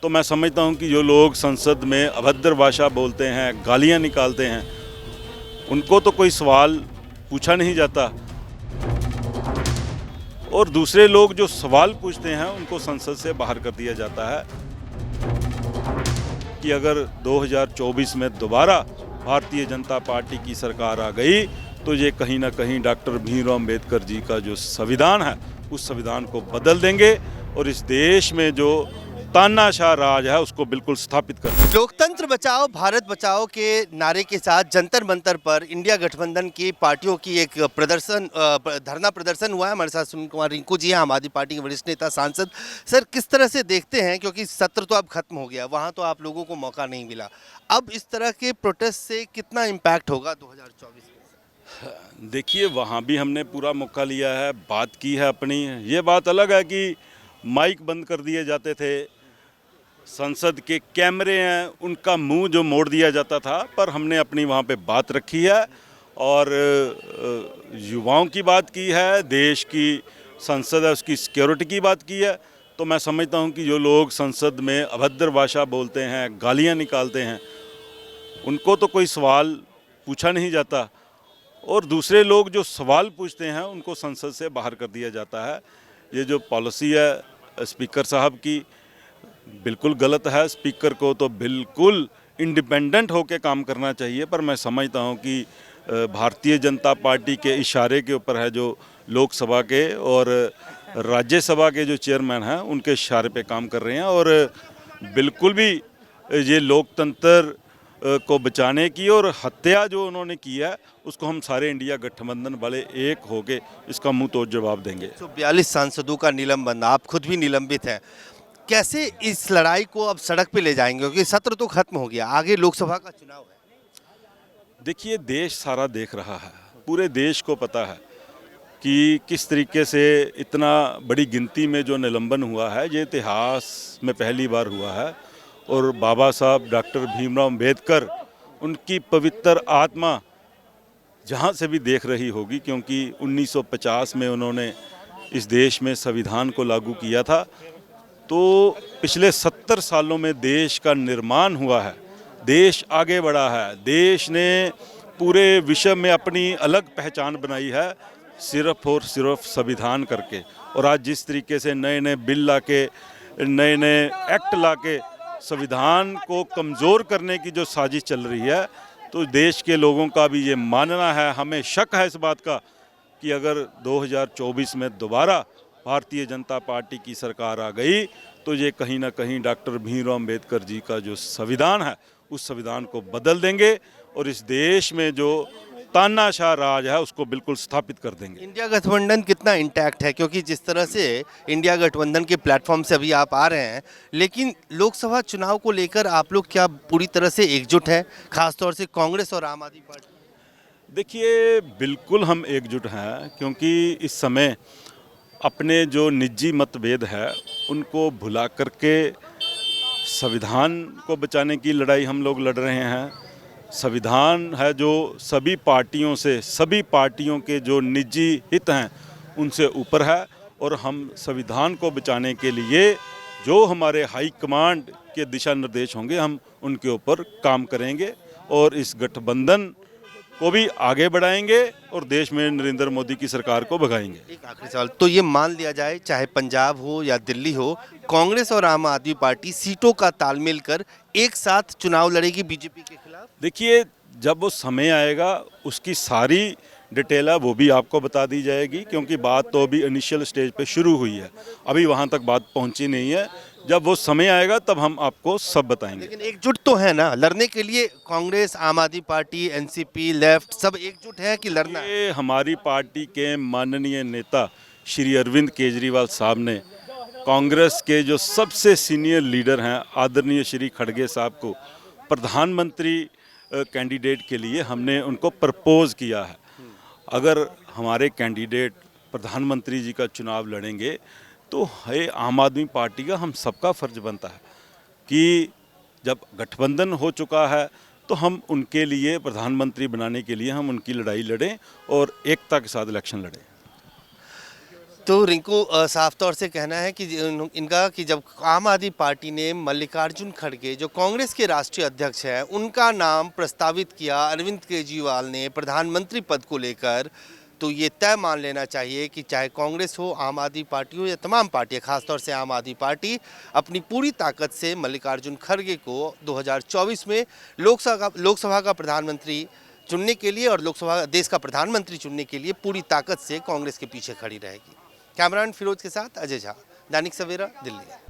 तो मैं समझता हूं कि जो लोग संसद में अभद्र भाषा बोलते हैं, गालियां निकालते हैं, उनको तो कोई सवाल पूछा नहीं जाता, और दूसरे लोग जो सवाल पूछते हैं उनको संसद से बाहर कर दिया जाता है। कि अगर 2024 में दोबारा भारतीय जनता पार्टी की सरकार आ गई तो ये कहीं ना कहीं डॉक्टर भीमराव अम्बेडकर जी का जो संविधान है उस संविधान को बदल देंगे और इस देश में जो तानाशाह राज है उसको बिल्कुल स्थापित कर देंगे। लोकतंत्र बचाओ भारत बचाओ के नारे के साथ जंतर मंतर पर इंडिया गठबंधन की पार्टियों की एक धरना प्रदर्शन हुआ है। हमारे साथ सुनील कुमार रिंकू जी हैं, आम आदमी पार्टी के वरिष्ठ नेता सांसद। सर, किस तरह से देखते हैं, क्योंकि सत्र तो अब खत्म हो गया, वहाँ तो आप लोगों को मौका नहीं मिला, अब इस तरह के प्रोटेस्ट से कितना इम्पैक्ट होगा 2024 में? देखिए, वहाँ भी हमने पूरा मौका लिया है, बात की है अपनी। ये बात अलग है कि माइक बंद कर दिए जाते थे, संसद के कैमरे हैं उनका मुंह जो मोड़ दिया जाता था, पर हमने अपनी वहाँ पे बात रखी है और युवाओं की बात की है, देश की संसद है उसकी सिक्योरिटी की बात की है। तो मैं समझता हूँ कि जो लोग संसद में अभद्र भाषा बोलते हैं, गालियाँ निकालते हैं, उनको तो कोई सवाल पूछा नहीं जाता, और दूसरे लोग जो सवाल पूछते हैं उनको संसद से बाहर कर दिया जाता है। ये जो पॉलिसी है स्पीकर साहब की, बिल्कुल गलत है। स्पीकर को तो बिल्कुल इंडिपेंडेंट होकर काम करना चाहिए, पर मैं समझता हूँ कि भारतीय जनता पार्टी के इशारे के ऊपर है जो लोकसभा के और राज्यसभा के जो चेयरमैन हैं उनके इशारे पे काम कर रहे हैं, और बिल्कुल भी ये लोकतंत्र को बचाने की और हत्या जो उन्होंने की है उसको हम सारे इंडिया गठबंधन वाले एक होके इसका मुंह तोड़ जवाब देंगे। 142 सांसदों का निलंबन, आप खुद भी निलंबित हैं, कैसे इस लड़ाई को अब सड़क पे ले जाएंगे, क्योंकि सत्र तो खत्म हो गया, आगे लोकसभा का चुनाव है? देखिए, देश सारा देख रहा है, पूरे देश को पता है कि किस तरीके से इतना बड़ी गिनती में जो निलंबन हुआ है, ये इतिहास में पहली बार हुआ है। और बाबा साहब डॉक्टर भीमराव अम्बेडकर, उनकी पवित्र आत्मा जहाँ से भी देख रही होगी, क्योंकि 1950 में उन्होंने इस देश में संविधान को लागू किया था। तो पिछले 70 सालों में देश का निर्माण हुआ है, देश आगे बढ़ा है, देश ने पूरे विश्व में अपनी अलग पहचान बनाई है सिर्फ और सिर्फ संविधान करके। और आज जिस तरीके से नए नए बिल लाके, नए नए एक्ट लाके संविधान को कमज़ोर करने की जो साजिश चल रही है, तो देश के लोगों का भी ये मानना है, हमें शक है इस बात का कि अगर 2024 में दोबारा भारतीय जनता पार्टी की सरकार आ गई तो ये कहीं ना कहीं डॉक्टर भीमराव अम्बेडकर जी का जो संविधान है उस संविधान को बदल देंगे और इस देश में जो तानाशाह राज है उसको बिल्कुल स्थापित कर देंगे। इंडिया गठबंधन कितना इंटैक्ट है, क्योंकि जिस तरह से इंडिया गठबंधन के प्लेटफॉर्म से अभी आप आ रहे हैं, लेकिन लोकसभा चुनाव को लेकर आप लोग क्या पूरी तरह से एकजुट हैं, खासतौर से कांग्रेस और आम आदमी पार्टी? देखिए, बिल्कुल हम एकजुट हैं, क्योंकि इस समय अपने जो निजी मतभेद है उनको भुला करके संविधान को बचाने की लड़ाई हम लोग लड़ रहे हैं। संविधान है जो सभी पार्टियों से, सभी पार्टियों के जो निजी हित हैं उनसे ऊपर है, और हम संविधान को बचाने के लिए जो हमारे हाई कमांड के दिशा निर्देश होंगे हम उनके ऊपर काम करेंगे और इस गठबंधन को भी आगे बढ़ाएंगे और देश में नरेंद्र मोदी की सरकार को भगाएंगे। एक आखिरी सवाल, तो ये मान लिया जाए चाहे पंजाब हो या दिल्ली हो, कांग्रेस और आम आदमी पार्टी सीटों का तालमेल कर एक साथ चुनाव लड़ेगी बीजेपी के खिलाफ? देखिए, जब वो समय आएगा उसकी सारी डिटेल है वो भी आपको बता दी जाएगी, क्योंकि बात तो अभी इनिशियल स्टेज पे शुरू हुई है, अभी वहाँ तक बात पहुँची नहीं है। जब वो समय आएगा तब हम आपको सब बताएंगे। लेकिन एकजुट तो है ना लड़ने के लिए? कांग्रेस, आम आदमी पार्टी, एनसीपी, लेफ्ट सब एकजुट है कि लड़ना है? ये हमारी पार्टी के माननीय नेता श्री अरविंद केजरीवाल साहब ने कांग्रेस के जो सबसे सीनियर लीडर हैं आदरणीय श्री खड़गे साहब को प्रधानमंत्री कैंडिडेट के लिए हमने उनको प्रपोज किया है। अगर हमारे कैंडिडेट प्रधानमंत्री जी का चुनाव लड़ेंगे तो है आम आदमी पार्टी का, हम सबका फर्ज बनता है कि जब गठबंधन हो चुका है तो हम उनके लिए, प्रधानमंत्री बनाने के लिए हम उनकी लड़ाई लड़ें और एकता के साथ इलेक्शन लड़ें। तो रिंकू साफ तौर से कहना है कि इनका कि जब आम आदमी पार्टी ने मल्लिकार्जुन खड़गे जो कांग्रेस के राष्ट्रीय अध्यक्ष हैं उनका नाम प्रस्तावित किया अरविंद केजरीवाल ने प्रधानमंत्री पद को लेकर, तो ये तय मान लेना चाहिए कि चाहे कांग्रेस हो, आम आदमी पार्टी हो या तमाम पार्टियां, खासतौर से आम आदमी पार्टी अपनी पूरी ताकत से मल्लिकार्जुन खड़गे को 2024 में लोकसभा का प्रधानमंत्री चुनने के लिए और लोकसभा देश का प्रधानमंत्री चुनने के लिए पूरी ताकत से कांग्रेस के पीछे खड़ी रहेगी। कैमरामैन फिरोज के साथ अजय झा, दैनिक सवेरा, दिल्ली।